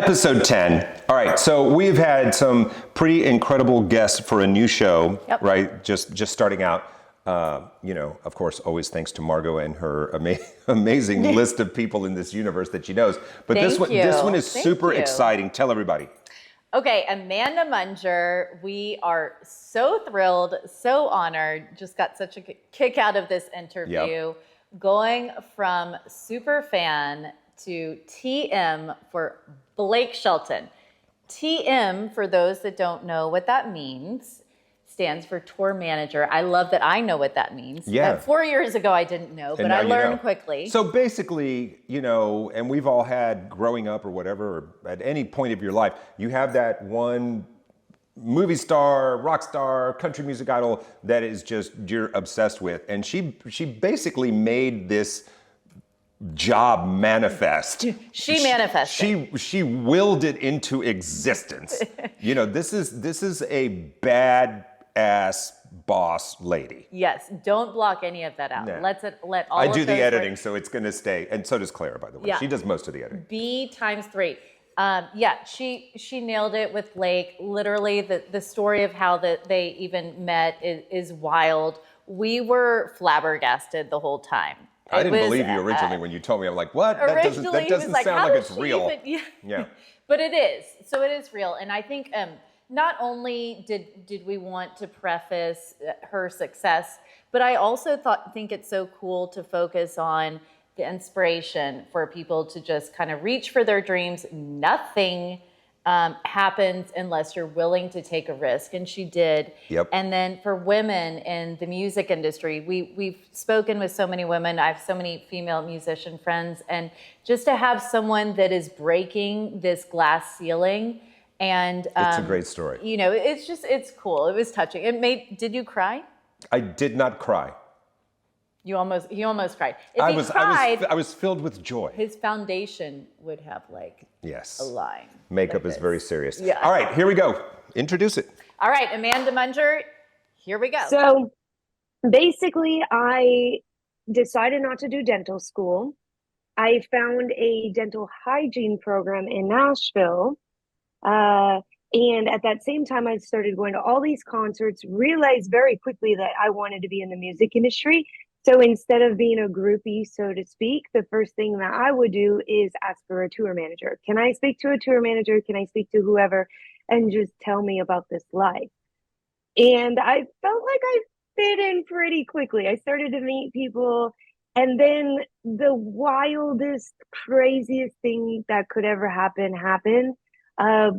Episode 10. All right, so we've had some pretty incredible guests for a new show, right? Just starting out. Of course, always thanks to Margot and her amazing list of people in this universe that she knows. But this one is super exciting. Tell everybody. Okay, Amanda Munger, we are so thrilled, so honored, just got such a kick out of this interview. Going from super fan to TM for Blake Shelton. TM, for those that don't know what that means, stands for tour manager. I love that I know what that means. Yeah. 4 years ago, I didn't know, but I learned quickly. So basically, and we've all had growing up or whatever, or at any point of your life, you have that one movie star, rock star, country music idol that is just you're obsessed with. And she basically made this job manifest. She manifested. She willed it into existence. This is a badass boss lady. Yes, don't block any of that out. Nah. Let all. I do the editing, so it's going to stay, and so does Clara, by the way. Yeah. She does most of the editing. B times 3. She nailed it with Blake. Literally, the story of how they even met is wild. We were flabbergasted the whole time. I didn't believe you originally when you told me. I'm like, what? That doesn't sound like it's real. Yeah. But it is. So it is real. And I think not only did we want to preface her success, but I also think it's so cool to focus on the inspiration for people to just kind of reach for their dreams. Nothing happens unless you're willing to take a risk, and she did. Yep. And then for women in the music industry, we've spoken with so many women. I have so many female musician friends, and just to have someone that is breaking this glass ceiling, and it's a great story. It's cool. It was touching. Did you cry? I did not cry. He almost cried. If I he was cried, I was filled with joy. his foundation would have a line. Makeup is very serious. Yeah. All right, here we go. Introduce it. All right, Amanda Munger, here we go. So basically, I decided not to do dental school. I found a dental hygiene program in Nashville. And at that same time, I started going to all these concerts, realized very quickly that I wanted to be in the music industry. So instead of being a groupie, so to speak, the first thing that I would do is ask for a tour manager. Can I speak to a tour manager? Can I speak to whoever? And just tell me about this life. And I felt like I fit in pretty quickly. I started to meet people. And then the wildest, craziest thing that could ever happen happened.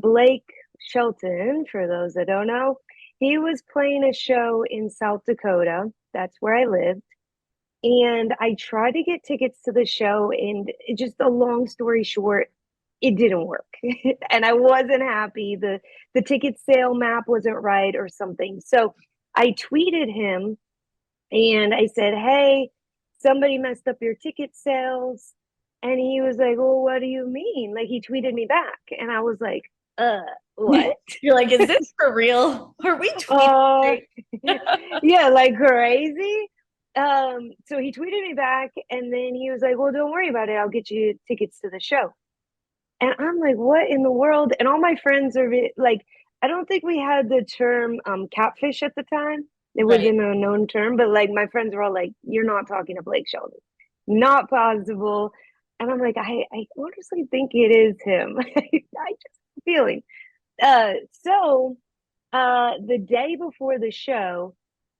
Blake Shelton, for those that don't know, he was playing a show in South Dakota. That's where I lived. And I tried to get tickets to the show, and just a long story short, it didn't work. And I wasn't happy. The ticket sale map wasn't right or something. So I tweeted him and I said, hey, somebody messed up your ticket sales. And he was like, well, what do you mean? He tweeted me back. And I was like, what? You're like, is this for real? Are we tweeting? Yeah, crazy. So he tweeted me back, and then he was like, well, don't worry about it. I'll get you tickets to the show. And I'm like, what in the world? And all my friends are I don't think we had the term catfish at the time. It wasn't a known term, but my friends were all like, you're not talking to Blake Shelton. Not possible. And I'm like, I honestly think it is him. I just feeling. So the day before the show,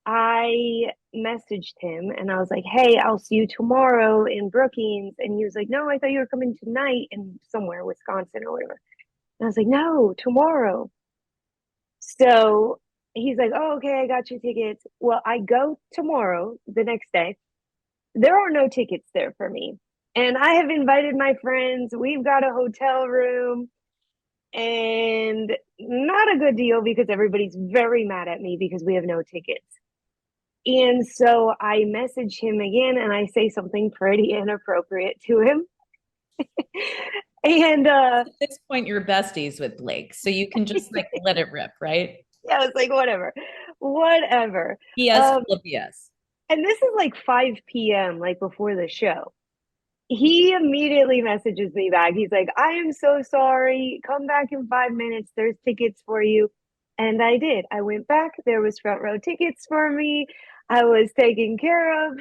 I messaged him and I was like, hey, I'll see you tomorrow in Brookings. And he was like, no, I thought you were coming tonight in somewhere, Wisconsin or whatever. And I was like, no, tomorrow. So he's like, oh, okay, I got you tickets. Well, I go tomorrow, the next day. There are no tickets there for me. And I have invited my friends. We've got a hotel room. And not a good deal because everybody's very mad at me because we have no tickets. And so I message him again and I say something pretty inappropriate to him. And at this point, you're besties with Blake, so you can just let it rip, right? Yeah, it's whatever. PS, full of PS. And this is 5 p.m. before the show. he immediately messages me back. He's like, I am so sorry. Come back in 5 minutes. There's tickets for you. And I did. I went back. There was front row tickets for me. I was taken care of.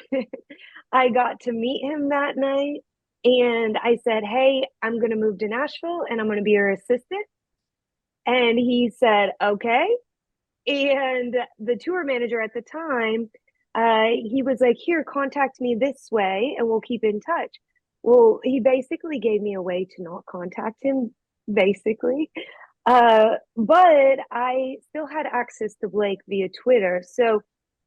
I got to meet him that night. And I said, hey, I'm going to move to Nashville and I'm going to be your assistant. And he said, okay. And the tour manager at the time, he was like, here, contact me this way and we'll keep in touch. Well, he basically gave me a way to not contact him, basically. But I still had access to Blake via Twitter. So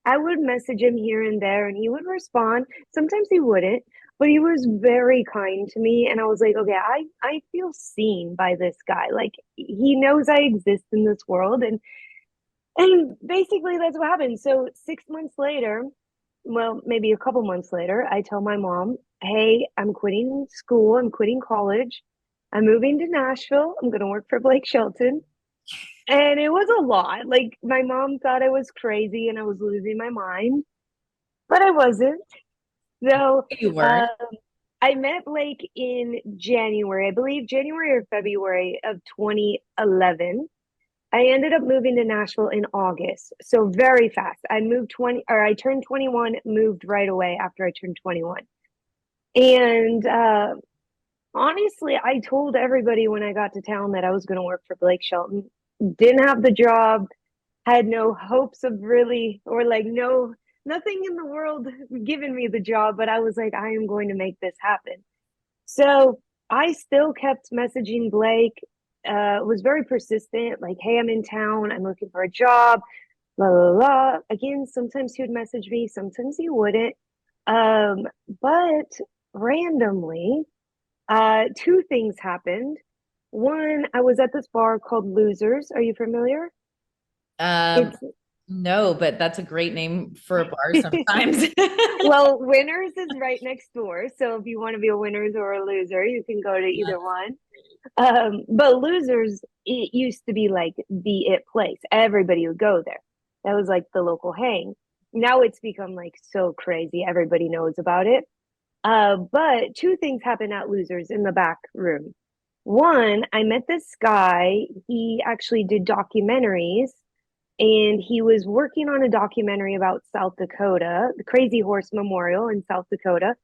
I would message him here and there and he would respond. Sometimes he wouldn't, but he was very kind to me. And I was like, okay, I feel seen by this guy. Like he knows I exist in this world. And basically that's what happened. So 6 months later, well, maybe a couple months later, I tell my mom, hey, I'm quitting school, I'm quitting college, I'm moving to Nashville, I'm gonna work for Blake Shelton. And it was a lot. Like my mom thought I was crazy and I was losing my mind, but I wasn't. So You were. uh, I met Blake in January, I believe January or February of 2011. I ended up moving to Nashville in August. So very fast. I turned 21, moved right away after I turned 21. And honestly, I told everybody when I got to town that I was going to work for Blake Shelton. Didn't have the job, had no hopes of really, or like nothing in the world giving me the job, but I was like, I am going to make this happen. So I still kept messaging Blake, was very persistent, like, hey, I'm in town, I'm looking for a job, blah, blah, blah. Again, sometimes he would message me, sometimes he wouldn't. But randomly, two things happened. One, I was at this bar called Losers. Are you familiar? Um, It's no, but that's a great name for a bar sometimes. well, Winners is right next door. So if you want to be a Winners or a Loser, you can go to either one. But Losers, it used to be like the it place. Everybody would go there. That was like the local hang. Now it's become like so crazy. Everybody knows about it. But two things happened at Losers in the back room. One, I met this guy. He actually did documentaries and he was working on a documentary about South Dakota, the Crazy Horse Memorial in South Dakota.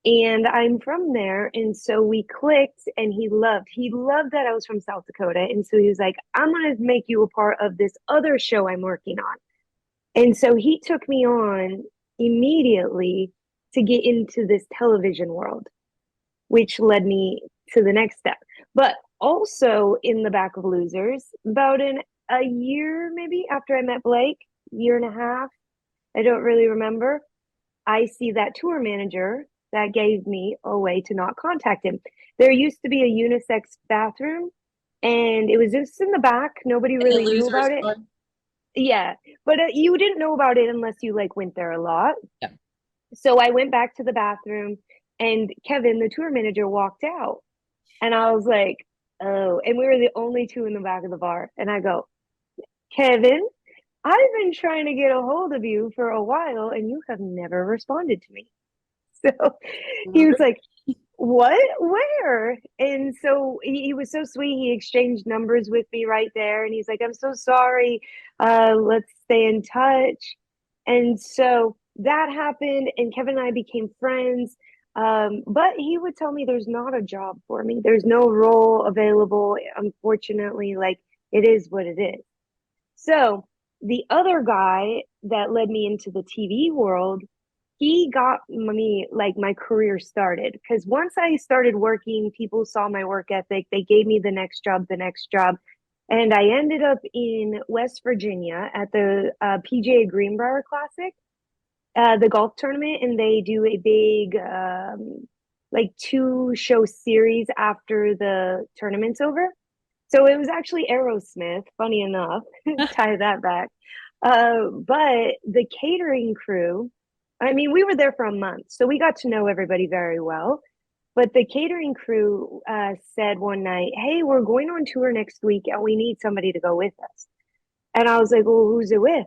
And I'm from there. And so we clicked and he loved that I was from South Dakota. And so he was like, I'm going to make you a part of this other show I'm working on. And so he took me on immediately to get into this television world, which led me to the next step. But also in the back of Losers, about a year maybe after I met Blake, year and a half, I don't really remember. I see that tour manager that gave me a way to not contact him. There used to be a unisex bathroom and it was just in the back. Nobody In the really knew losers about it. club. Yeah, but you didn't know about it unless you like went there a lot. Yeah. So I went back to the bathroom and Kevin, the tour manager, walked out. And I was like, oh, and we were the only two in the back of the bar. And I go, Kevin, I've been trying to get a hold of you for a while and you have never responded to me. So he was like, what? Where? And so he was so sweet. He exchanged numbers with me right there. And he's like, I'm so sorry. Let's stay in touch. And so that happened. And Kevin and I became friends. But he would tell me there's not a job for me. There's no role available. Unfortunately, like it is what it is. So the other guy that led me into the TV world, he got me like my career started because once I started working, people saw my work ethic. They gave me the next job. And I ended up in West Virginia at the PGA Greenbrier Classic, the golf tournament. And they do a big, like two show series after the tournament's over. So it was actually Aerosmith, funny enough, tie that back. But the catering crew, I mean, we were there for a month, so we got to know everybody very well. But the catering crew said one night, hey, we're going on tour next week and we need somebody to go with us. And I was like, well, who's it with?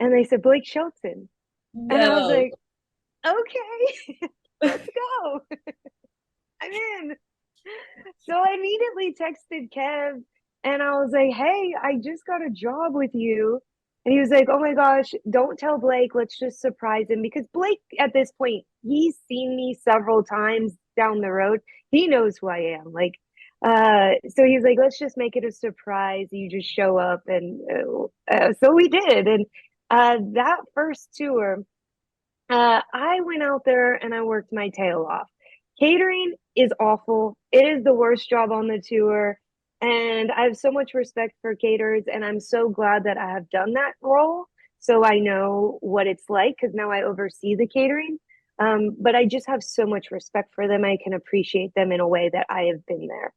And they said, Blake Shelton. And I was No. like, okay, let's go. literally texted Kev and I was like, hey, I just got a job with you. And he was like, oh my gosh, don't tell Blake. Let's just surprise him. Because Blake, at this point, he's seen me several times down the road. He knows who I am. Like, so he's like, let's just make it a surprise. You just show up. And so we did. And that first tour, I went out there and I worked my tail off. Catering is awful. It is the worst job on the tour. And I have so much respect for caterers, and I'm so glad that I have done that role. So I know what it's like because now I oversee the catering. But I just have so much respect for them. I can appreciate them in a way that I have been there.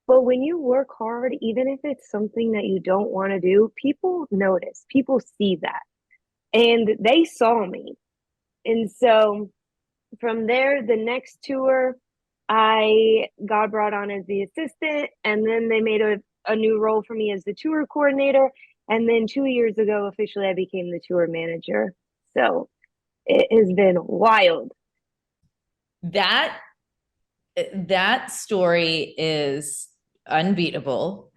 But when you work hard, even if it's something that you don't want to do, people notice, people see that. And they saw me. And so from there, the next tour, I got brought on as the assistant, and then they made a new role for me as the tour coordinator. And then 2 years ago, officially, I became the tour manager. So it has been wild. That story is unbeatable.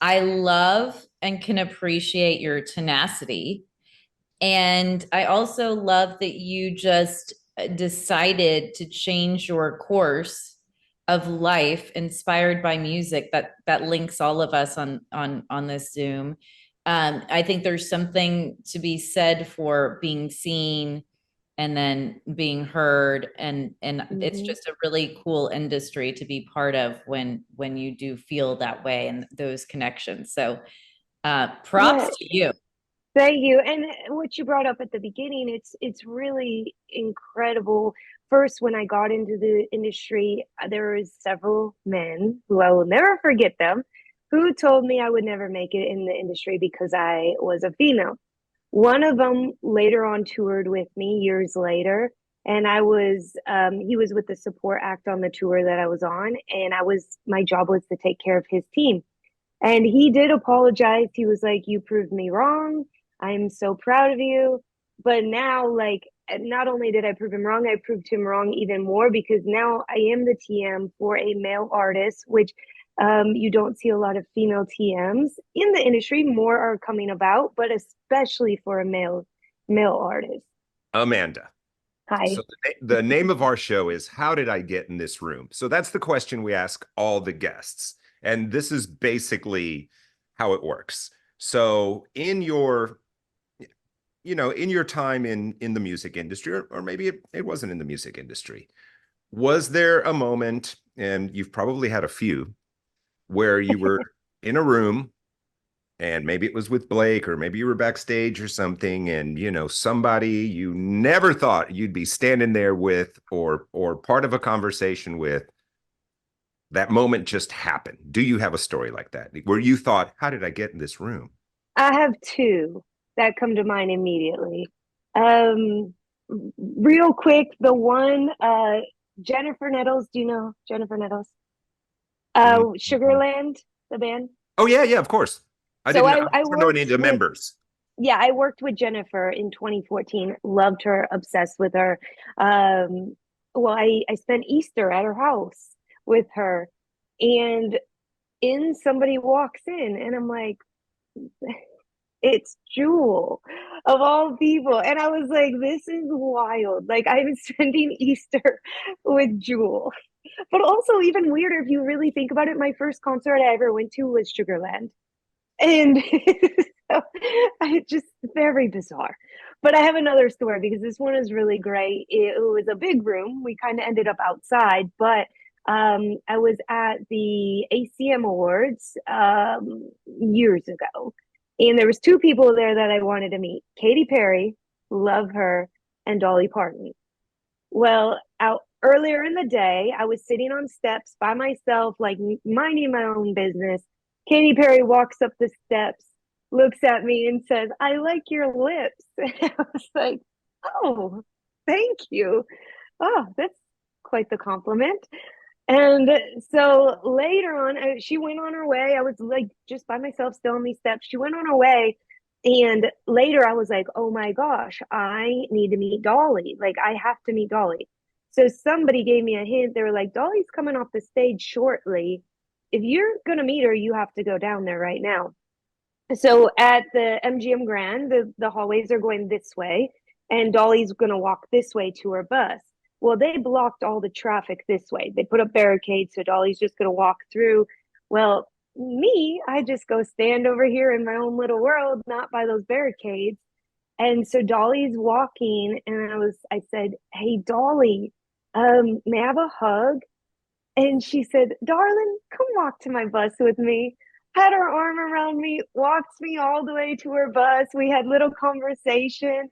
I love and can appreciate your tenacity. And I also love that you just decided to change your course of life inspired by music that links all of us on this Zoom. I think there's something to be said for being seen and then being heard, and it's just a really cool industry to be part of when you do feel that way and those connections. So props to you. Thank you. And what you brought up at the beginning, it's really incredible. First, when I got into the industry, there was several men who I will never forget them, who told me I would never make it in the industry because I was a female. One of them later on toured with me years later, and he was with the support act on the tour that I was on, and my job was to take care of his team. And he did apologize. He was like, you proved me wrong. I'm so proud of you. But now, like, not only did I prove him wrong, I proved him wrong even more because now I am the TM for a male artist, which you don't see a lot of female TMs in the industry. More are coming about, but especially for a male artist. Amanda. Hi. So the name of our show is How Did I Get in This Room? So that's the question we ask all the guests. And this is basically how it works. So in your time in the music industry, or maybe it wasn't in the music industry, was there a moment, and you've probably had a few, where you were in a room and maybe it was with Blake, or maybe you were backstage or something, and somebody you never thought you'd be standing there with or part of a conversation with, that moment just happened? Do you have a story like that where you thought, how did I get in this room? I have two that come to mind immediately. Real quick, the one, Jennifer Nettles. Do you know Jennifer Nettles? Sugarland, the band. Oh yeah, of course. I So didn't know any of the with, members. Yeah, I worked with Jennifer in 2014. Loved her, obsessed with her. Well, I spent Easter at her house with her, and somebody walks in, and I'm like, it's Jewel of all people. And I was like, this is wild. Like, I'm spending Easter with Jewel. But also, even weirder, if you really think about it, my first concert I ever went to was Sugarland. And so I just very bizarre. But I have another story because this one is really great. It was a big room. We kind of ended up outside, but I was at the ACM Awards years ago, and there was two people there that I wanted to meet: Katy Perry, love her, and Dolly Parton. Well, out earlier in the day, I was sitting on steps by myself, like minding my own business. Katy Perry walks up the steps, looks at me, and says, "I like your lips." And I was like, "Oh, thank you. Oh, that's quite the compliment." And so later on, she went on her way. I was like just by myself, still on these steps. She went on her way. And later I was like, oh my gosh, I need to meet Dolly. Like, I have to meet Dolly. So somebody gave me a hint. They were like, Dolly's coming off the stage shortly. if you're going to meet her, you have to go down there right now. So at the MGM Grand, the hallways are going this way, and Dolly's going to walk this way to her bus. Well, they blocked all the traffic this way. They put up barricades, so Dolly's just going to walk through. Well, me, I just go stand over here in my own little world, not by those barricades. And so Dolly's walking, and I said, "Hey, Dolly, may I have a hug?" And she said, "Darling, come walk to my bus with me." Had her arm around me, walked me all the way to her bus. We had little conversation,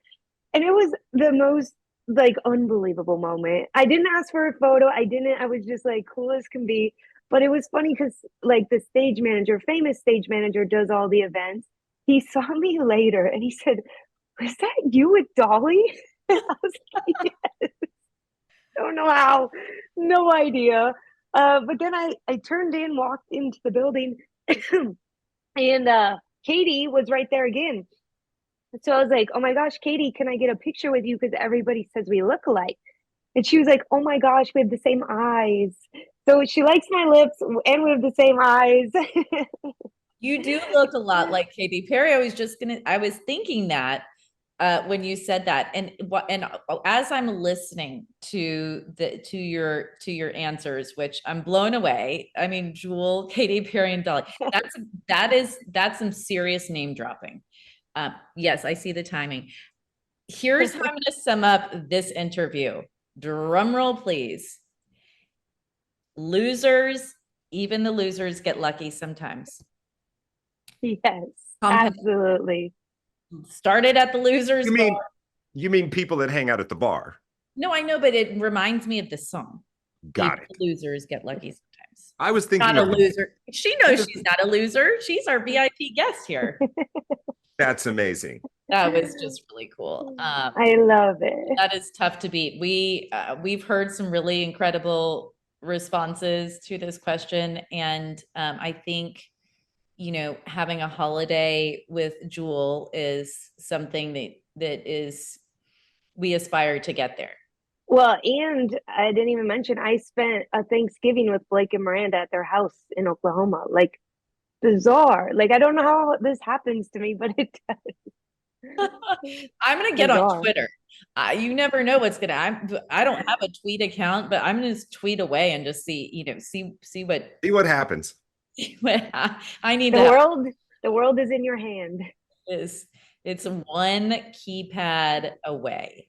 and it was the most like unbelievable moment. I didn't ask for a photo. I was just like cool as can be. But it was funny because like the stage manager, famous stage manager, does all the events. He saw me later and he said, "Was that you with Dolly?" I was like, "Yes." Don't know how, no idea. But then I turned in, walked into the building, and Katie was right there again. So I was like, "Oh my gosh, Katie, can I get a picture with you? Because everybody says we look alike." And she was like, "Oh my gosh, we have the same eyes." So she likes my lips and we have the same eyes. You do look a lot like Katy Perry. I was thinking that when you said that, and as I'm listening to your answers, which I'm blown away. I mean, Jewel, Katy Perry, and Dolly. That's some serious name dropping. Yes, I see the timing. Here's how I'm going to sum up this interview. Drum roll, please. Losers, even the losers get lucky sometimes. Yes, absolutely. Started at the losers. You mean people that hang out at the bar? No, I know, but it reminds me of the song. Got it. Losers get lucky sometimes. I was thinking not a loser. She knows she's not a loser. She's our VIP guest here. That's amazing. That was just really cool. I love it. That is tough to beat. We've heard some really incredible responses to this question, and I think having a holiday with Jewel is something that is we aspire to get there. Well, and I didn't even mention I spent a Thanksgiving with Blake and Miranda at their house in Oklahoma. Like bizarre. Like I don't know how this happens to me, but it does. I'm gonna get on Twitter. You never know what's gonna. I don't have a tweet account, but I'm gonna just tweet away and just see what happens. I need the world is in your hand. It's one keypad away.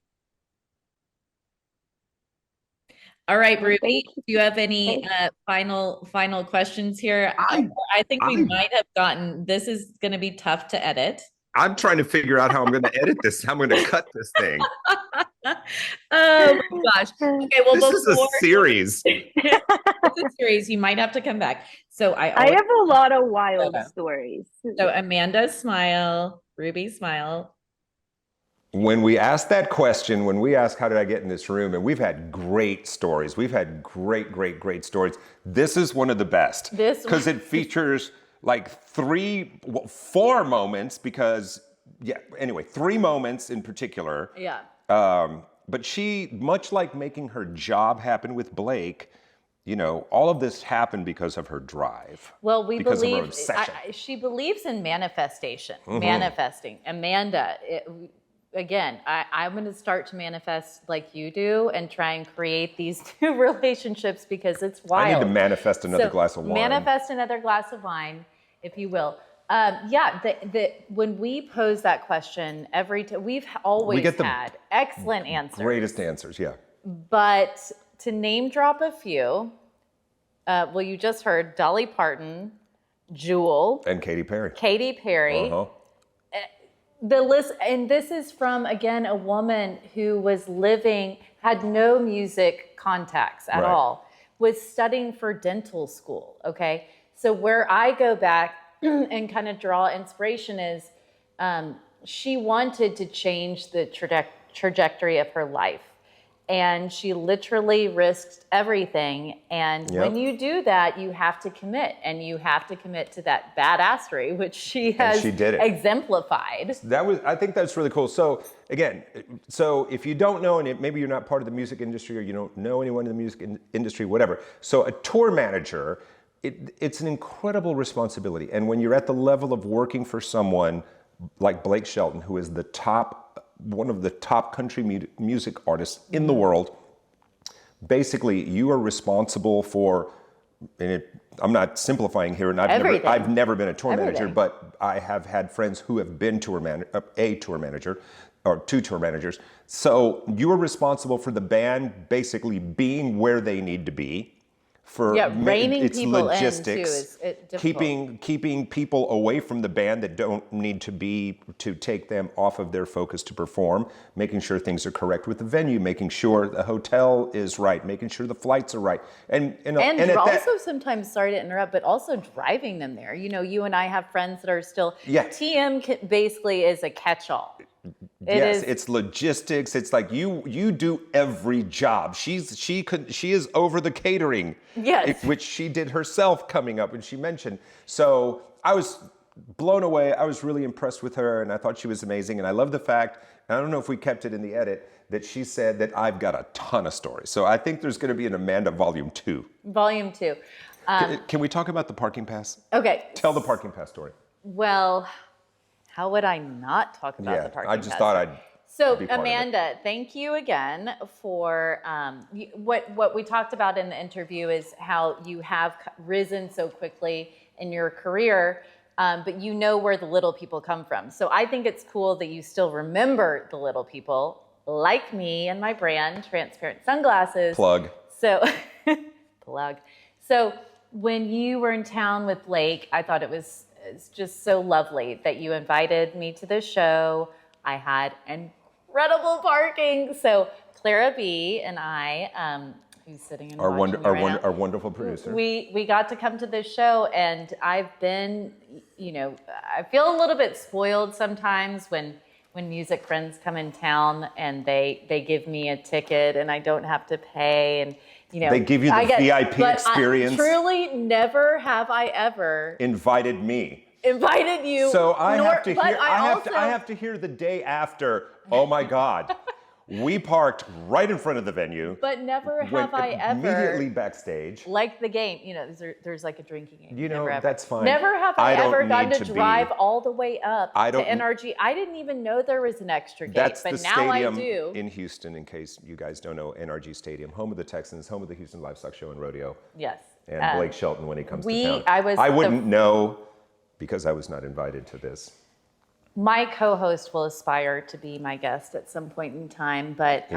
All right, Ruby, do you have any final questions here? I think we might have gotten, this is going to be tough to edit. I'm trying to figure out how I'm going to edit this. How I'm going to cut this thing. Oh my gosh. Okay, well, this is a series. It's a series. You might have to come back. So I have a lot of wild stories. So Amanda, smile. Ruby, smile. When we ask that question, when we ask how did I get in this room, and we've had great stories. We've had great stories. This is one of the best. Because it features like 4 moments because, anyway, 3 moments in particular. Yeah. But she, much like making her job happen with Blake, all of this happened because of her drive. Well, we believe, she believes in manifestation, manifesting. Amanda, again, I'm going to start to manifest like you do and try and create these 2 relationships because it's wild. I need to manifest another glass of wine. Manifest another glass of wine, if you will. When we pose that question we've always had excellent answers. Greatest answers, yeah. But to name drop a few, you just heard Dolly Parton, Jewel. And Katy Perry. Uh-huh. The list, and this is from, again, a woman who had no music contacts at all, was studying for dental school, okay? So where I go back and kind of draw inspiration is she wanted to change the trajectory of her life. And she literally risked everything. And when you do that, you have to commit. And you have to commit to that badassery, which she has exemplified. I think that's really cool. So again, if you don't know, and maybe you're not part of the music industry or you don't know anyone in the music industry, whatever. So a tour manager it's an incredible responsibility. And when you're at the level of working for someone like Blake Shelton, who is one of the top country music artists in the world, basically you are responsible for, and I'm not simplifying here, and I've never been a tour manager, but I have had friends who have been a tour manager, or 2 tour managers. So you are responsible for the band basically being where they need to be. Reining it's people logistics, in too is difficult. keeping people away from the band that don't need to take them off of their focus to perform, making sure things are correct with the venue, making sure the hotel is right, making sure the flights are right, and also sometimes, sorry to interrupt, but also driving them there. You know, you and I have friends that are still TM basically is a catch-all. It's logistics. It's like you do every job. She is over the catering, which she did herself coming up, and she mentioned. So I was blown away. I was really impressed with her, and I thought she was amazing. And I love the fact, and I don't know if we kept it in the edit, that she said that I've got a ton of stories. So I think there's going to be an Amanda Volume 2. Volume 2. Can we talk about the parking pass? Okay. Tell the parking pass story. Well, how would I not talk about the parking pass? I just thought I'd. So Amanda, thank you again for what we talked about in the interview is how you have risen so quickly in your career, but you know where the little people come from. So I think it's cool that you still remember the little people, like me and my brand, Transparent Sunglasses. Plug. So, plug. So when you were in town with Blake, I thought it's just so lovely that you invited me to the show. I had incredible parking. So Clara B and I, who's sitting in our wonderful producer, we got to come to this show, and I've been, I feel a little bit spoiled sometimes when music friends come in town and they give me a ticket and I don't have to pay, and they give you the VIP experience. Truly, never have I ever invited you. So I have to hear the day after. Oh my God, we parked right in front of the venue. But never have I ever immediately backstage. Like the game, there's like a drinking game. That's fine. Never have I ever gotten to drive all the way up to NRG. I didn't even know there was an extra gate, That's but the now stadium I do. in Houston, in case you guys don't know, NRG Stadium, home of the Texans, home of the Houston Livestock Show and Rodeo. Yes. And Blake Shelton when he comes to town. I wouldn't know because I was not invited to this. My co-host will aspire to be my guest at some point in time, but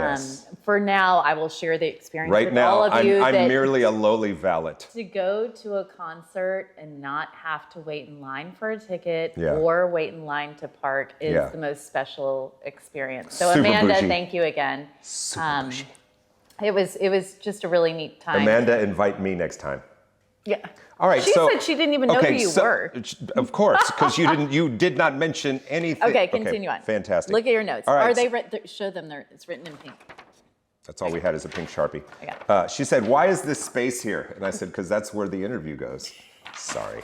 for now, I will share the experience with all of you. I'm merely a lowly valet. To go to a concert and not have to wait in line for a ticket or wait in line to park is the most special experience. So Super Amanda, bougie. thank you again. Super bougie. It was just a really neat time. Amanda, invite me next time. Yeah. All right. She said she didn't even know who you were. Of course, because you did not mention anything. Okay, continue on. Fantastic. Look at your notes. All right. Are they show them? It's written in pink. That's all we had is a pink Sharpie. Okay. She said, "Why is this space here?" And I said, "Because that's where the interview goes." Sorry.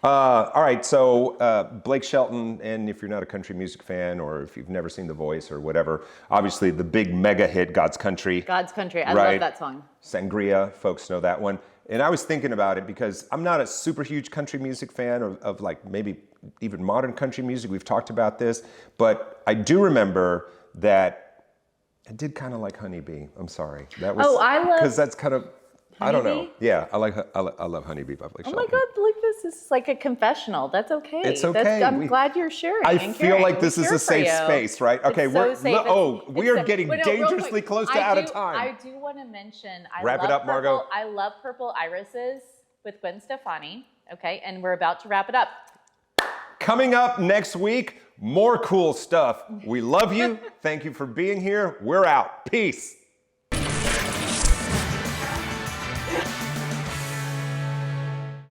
All right. So Blake Shelton, and if you're not a country music fan, or if you've never seen The Voice or whatever, obviously the big mega hit "God's Country." God's Country. I love that song. Sangria, folks know that one. And I was thinking about it because I'm not a super huge country music fan of like maybe even modern country music. We've talked about this, but I do remember that I did kind of like Honeybee. I'm sorry. That was I love because that's kind of I don't know. Honeybee? Yeah, I love Honeybee by Blake Oh Shelton. my God, look, this is like a confessional. That's okay. It's okay. I'm glad you're sharing. I and feel caring. like this is a safe space, right? Okay, we are getting dangerously close to out of time. I do want to mention, Wrap it up, Margot. I love Purple Irises with Gwen Stefani. Okay, and we're about to wrap it up. Coming up next week, more cool stuff. We love you. Thank you for being here. We're out. Peace.